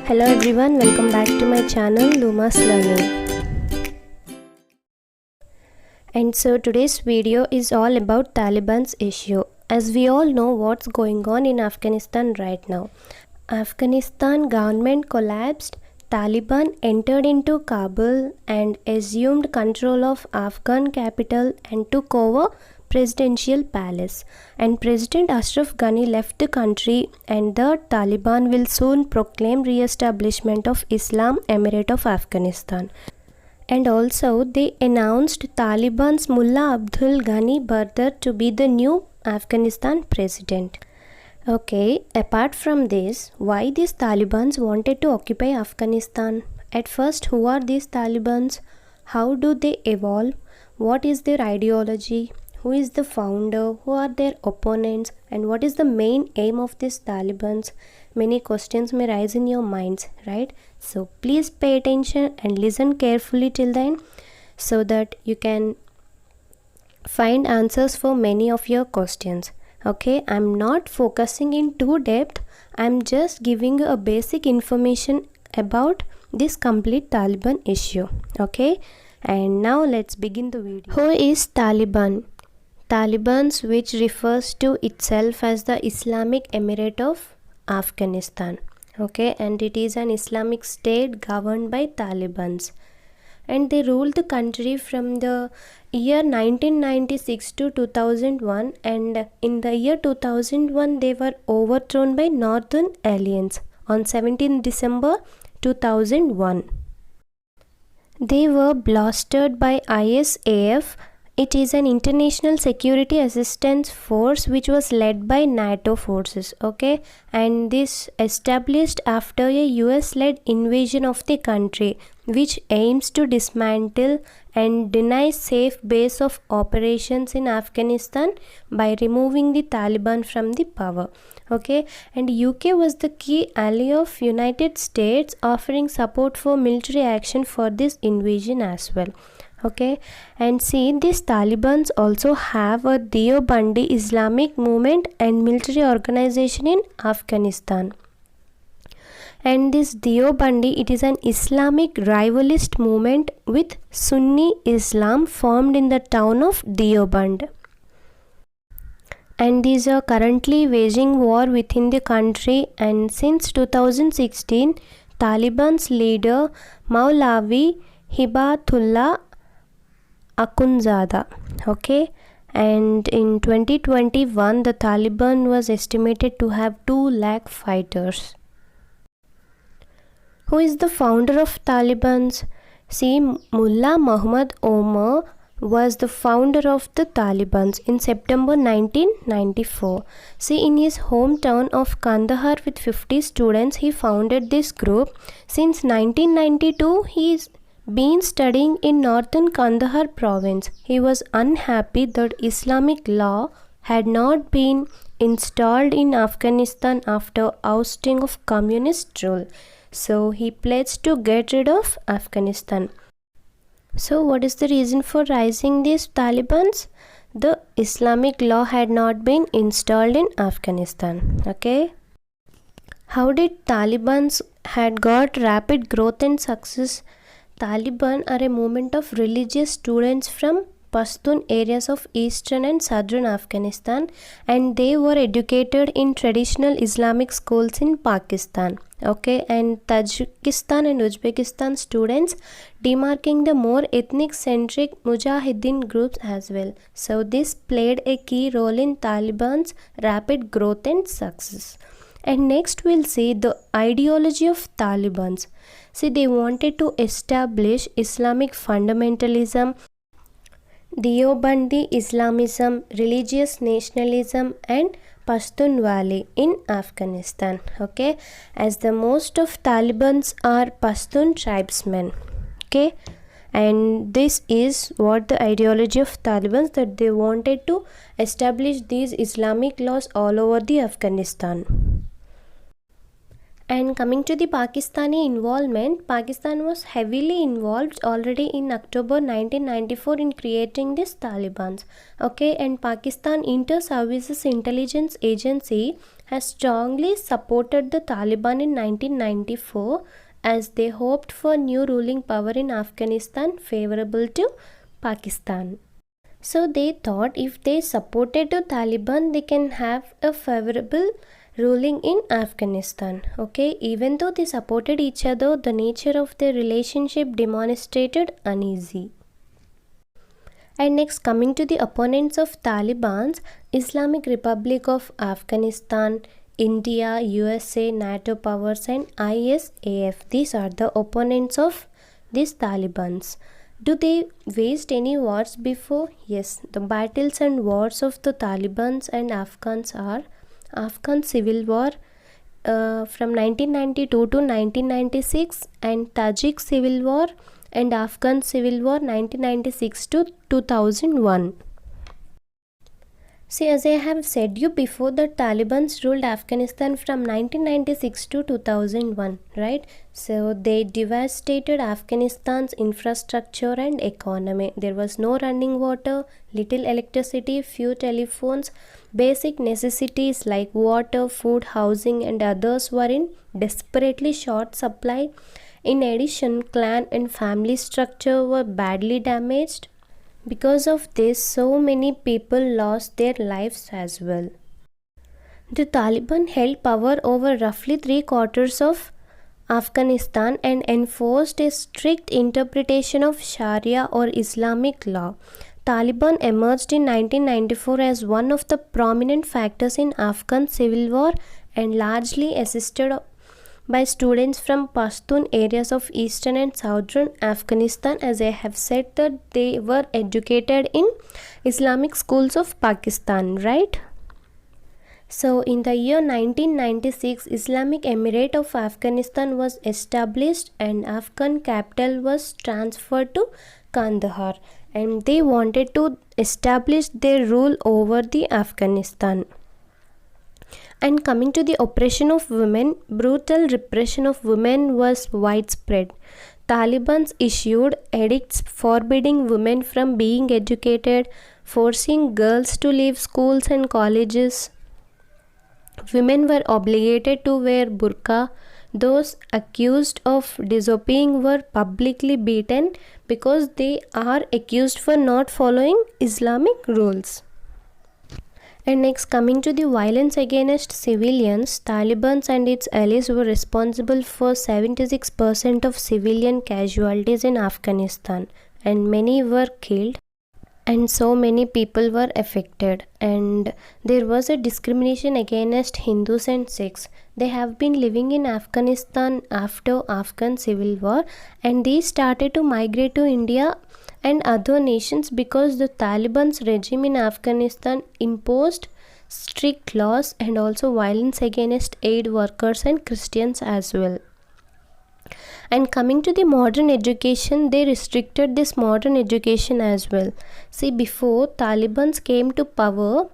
Hello everyone, welcome back to my channel Luma's Learning. And so today's video is all about Taliban's issue. As we all know what's going on in Afghanistan right now. Afghanistan government collapsed, Taliban entered into Kabul and assumed control of Afghan capital and took over presidential palace, and President Ashraf Ghani left the country, and the Taliban will soon proclaim re-establishment of Islam Emirate of Afghanistan. And also they announced Taliban's Mullah Abdul Ghani Bardar to be the new Afghanistan president. Okay, apart from this, why these Talibans wanted to occupy Afghanistan? At first, who are these Talibans? How do they evolve? What is their ideology? Who is the founder? Who are their opponents? And what is the main aim of these Talibans? Many questions may rise in your minds, right? So please pay attention and listen carefully till then so that you can find answers for many of your questions. Okay, I'm not focusing in too depth. I'm just giving you a basic information about this complete Taliban issue. Okay, and now let's begin the video. Who is Taliban? Talibans, which refers to itself as the Islamic Emirate of Afghanistan. Okay, and it is an Islamic state governed by Talibans. And they ruled the country from the year 1996 to 2001, and in the year 2001 they were overthrown by Northern Alliance on 17 December 2001. They were blasted by ISAF. It is an international security assistance force which was led by NATO forces, okay, and this established after a US-led invasion of the country, which aims to dismantle and deny safe base of operations in Afghanistan by removing the Taliban from the power. Okay, and UK was the key ally of United States, offering support for military action for this invasion as well. Okay, and see, these Talibans also have a Deobandi Islamic movement and military organization in Afghanistan. And this Deobandi, it is an Islamic rivalist movement with Sunni Islam formed in the town of Deoband. And these are currently waging war within the country, and since 2016, Taliban's leader Maulavi Hibatullah Akhundzada. Okay, and in 2021 the Taliban was estimated to have 2 lakh fighters. Who is the founder of Talibans? See, Mullah Muhammad Omar was the founder of the Talibans in September 1994. See, in his hometown of Kandahar with 50 students, he founded this group. Since 1992, he is been studying in northern Kandahar province. He was unhappy that Islamic law had not been installed in Afghanistan after ousting of communist rule. So he pledged to get rid of Afghanistan. So what is the reason for rising these Talibans? The Islamic law had not been installed in Afghanistan. Okay. How did Talibans had got rapid growth and success? Taliban are a movement of religious students from Pashtun areas of eastern and southern Afghanistan, and they were educated in traditional Islamic schools in Pakistan. Okay, and Tajikistan and Uzbekistan students, demarking the more ethnic-centric Mujahideen groups as well. So this played a key role in Taliban's rapid growth and success. And next we'll see the ideology of Talibans. See, they wanted to establish Islamic fundamentalism, Deobandi Islamism, religious nationalism, and Pashtunwali in Afghanistan. Okay, as the most of Talibans are Pashtun tribesmen. Okay, and this is what the ideology of Talibans, that they wanted to establish these Islamic laws all over the Afghanistan. And coming to the Pakistani involvement, Pakistan was heavily involved already in October 1994 in creating this Taliban. Okay, and Pakistan Inter-Services Intelligence Agency has strongly supported the Taliban in 1994 as they hoped for new ruling power in Afghanistan favorable to Pakistan. So they thought if they supported the Taliban, they can have a favorable ruling in Afghanistan. Okay, even though they supported each other, the nature of their relationship demonstrated uneasy. And next, coming to the opponents of Taliban's, Islamic Republic of Afghanistan, India, USA, NATO powers and ISAF. These are the opponents of these Talibans. Do they waged any wars before? Yes, the battles and wars of the Talibans and Afghans are Afghan Civil War from 1992 to 1996 and Tajik Civil War and Afghan Civil War 1996 to 2001. See, as I have said you before, the Taliban ruled Afghanistan from 1996 to 2001, right? So they devastated Afghanistan's infrastructure and economy. There was no running water, little electricity, few telephones. Basic necessities like water, food, housing and others were in desperately short supply. In addition, clan and family structure were badly damaged. Because of this, so many people lost their lives as well. The Taliban held power over roughly 3/4 of Afghanistan and enforced a strict interpretation of Sharia or Islamic law. Taliban emerged in 1994 as one of the prominent factors in Afghan civil war and largely assisted by students from Pashtun areas of eastern and southern Afghanistan. As I have said that they were educated in Islamic schools of Pakistan, right? So in the year 1996, Islamic Emirate of Afghanistan was established and Afghan capital was transferred to Kandahar, and they wanted to establish their rule over the Afghanistan. And coming to the oppression of women, brutal repression of women was widespread. Taliban issued edicts forbidding women from being educated, forcing girls to leave schools and colleges. Women were obligated to wear burqa. Those accused of disobeying were publicly beaten because they are accused for not following Islamic rules. And next, coming to the violence against civilians, Taliban and its allies were responsible for 76% of civilian casualties in Afghanistan, and many were killed and so many people were affected. And there was a discrimination against Hindus and Sikhs. They have been living in Afghanistan after Afghan civil war, and they started to migrate to India and other nations because the Taliban's regime in Afghanistan imposed strict laws and also violence against aid workers and Christians as well. And coming to the modern education, they restricted this modern education as well. See, before Taliban came to power,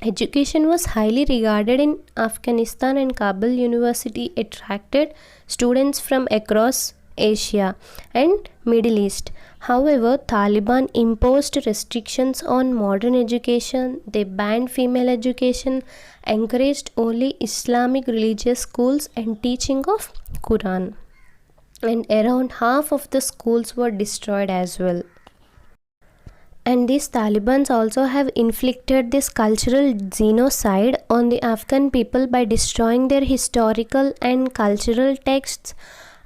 education was highly regarded in Afghanistan, and Kabul University attracted students from across Asia and Middle East. However, Taliban imposed restrictions on modern education. They banned female education, encouraged only Islamic religious schools and teaching of Quran. And around half of the schools were destroyed as well. And these Taliban also have inflicted this cultural genocide on the Afghan people by destroying their historical and cultural texts,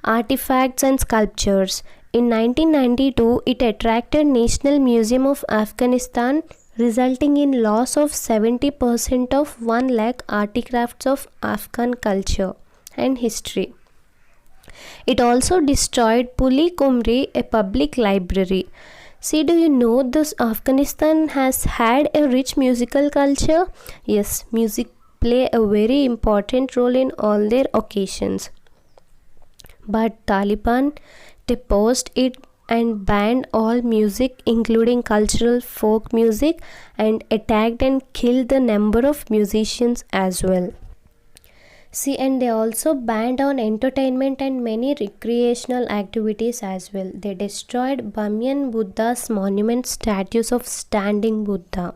artifacts and sculptures. In 1992, it attracted National Museum of Afghanistan, resulting in loss of 70% of 1 lakh artifacts of Afghan culture and history. It also destroyed Puli Kumri, a public library. See, do you know this Afghanistan has had a rich musical culture? Yes, music play a very important role in all their occasions. But Taliban deposed it and banned all music including cultural folk music and attacked and killed the number of musicians as well. See, and they also banned on entertainment and many recreational activities as well. They destroyed Bamyan Buddha's monument statues of standing Buddha.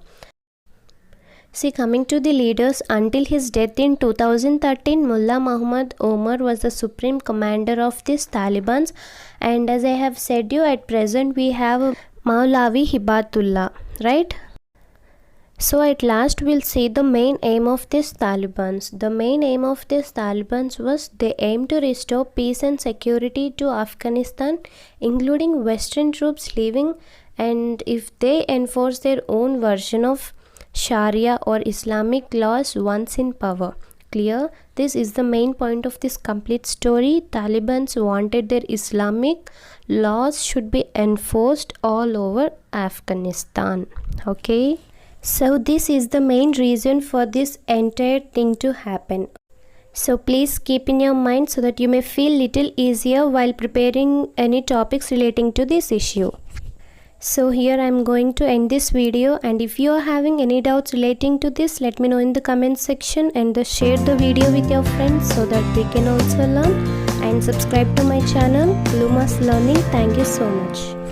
See, coming to the leaders, until his death in 2013, Mullah Muhammad Omar was the supreme commander of these Taliban. And as I have said you, at present we have Maulavi Hibatullah, right? So at last we'll see the main aim of these Taliban. The main aim of these Taliban was they aim to restore peace and security to Afghanistan, including Western troops leaving, and if they enforce their own version of Sharia or Islamic laws once in power. Clear? This is the main point of this complete story. Taliban wanted their Islamic laws should be enforced all over Afghanistan. Okay? So this is the main reason for this entire thing to happen. So please keep in your mind so that you may feel little easier while preparing any topics relating to this issue. So here I am going to end this video, and if you are having any doubts relating to this, let me know in the comment section, and share the video with your friends so that they can also learn, and subscribe to my channel Luma's Learning. Thank you so much.